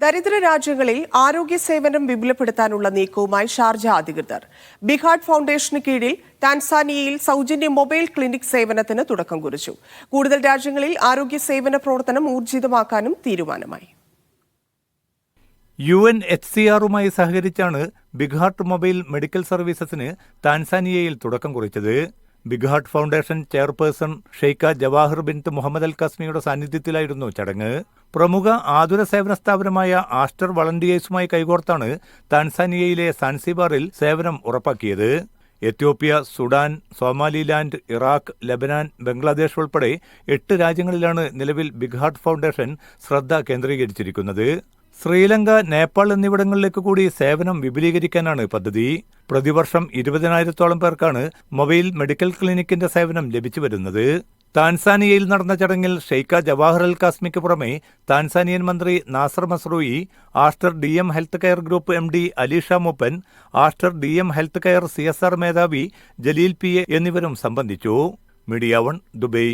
ദരിദ്ര രാജ്യങ്ങളിൽ ആരോഗ്യ സേവനം വിപുലപ്പെടുത്താനുള്ള നീക്കവുമായി ഷാർജ അധികൃതർ. ബിഹാർട്ട് ഫൗണ്ടേഷന് കീഴിൽ ടാൻസാനിയയിൽ സൗജന്യ മൊബൈൽ ക്ലിനിക് സേവനത്തിന് തുടക്കം കുറിച്ചു. കൂടുതൽ രാജ്യങ്ങളിൽ ആരോഗ്യ സേവന പ്രവർത്തനം ഊർജിതമാക്കാനും തീരുമാനമായി. UNHCRുമായി സഹകരിച്ചാണ് ബിഹാർട്ട് മൊബൈൽ മെഡിക്കൽ സർവീസസിന് ടാൻസാനിയയിൽ തുടക്കം കുറിച്ചത്. ബിഹാർട്ട് ഫൗണ്ടേഷൻ ചെയർപേഴ്സൺ ഷെയ്ഖ ജവാഹർ ബിൻത്ത് മുഹമ്മദ് അൽ കസ്മിയുടെ സാന്നിധ്യത്തിലായിരുന്നു ചടങ്ങ്. പ്രമുഖ ആതുര സേവന സ്ഥാപനമായ ആസ്റ്റർ വളണ്ടിയേഴ്സുമായി കൈകോർത്താണ് താൻസാനിയയിലെ സാൻസിബാറിൽ സേവനം ഉറപ്പാക്കിയത്. Ethiopia, Sudan, Somaliland, Iraq, Lebanon, Bangladesh ഉൾപ്പെടെ 8 രാജ്യങ്ങളിലാണ് നിലവിൽ ബിഹാർട്ട് ഫൗണ്ടേഷൻ ശ്രദ്ധ കേന്ദ്രീകരിച്ചിരിക്കുന്നത്. ശ്രീലങ്ക, നേപ്പാൾ എന്നിവിടങ്ങളിലേക്ക് കൂടി സേവനം വിപുലീകരിക്കാനാണ് പദ്ധതി. പ്രതിവർഷം 20,000-ഓളം പേർക്കാണ് മൊബൈൽ മെഡിക്കൽ ക്ലിനിക്കിന്റെ സേവനം ലഭിച്ചു വരുന്നത്. താൻസാനിയയിൽ നടന്ന ചടങ്ങിൽ ഷെയ്ഖ ജവാഹർ അൽ കാസ്മിക്ക് പുറമെ താൻസാനിയൻ മന്ത്രി Nasser Masrui, Aster DM health care group MD Alisha Moopen, Aster DM health care CSR മേധാവി ജലീൽ PA എന്നിവരും സംബന്ധിച്ചു. Media 1 Dubai.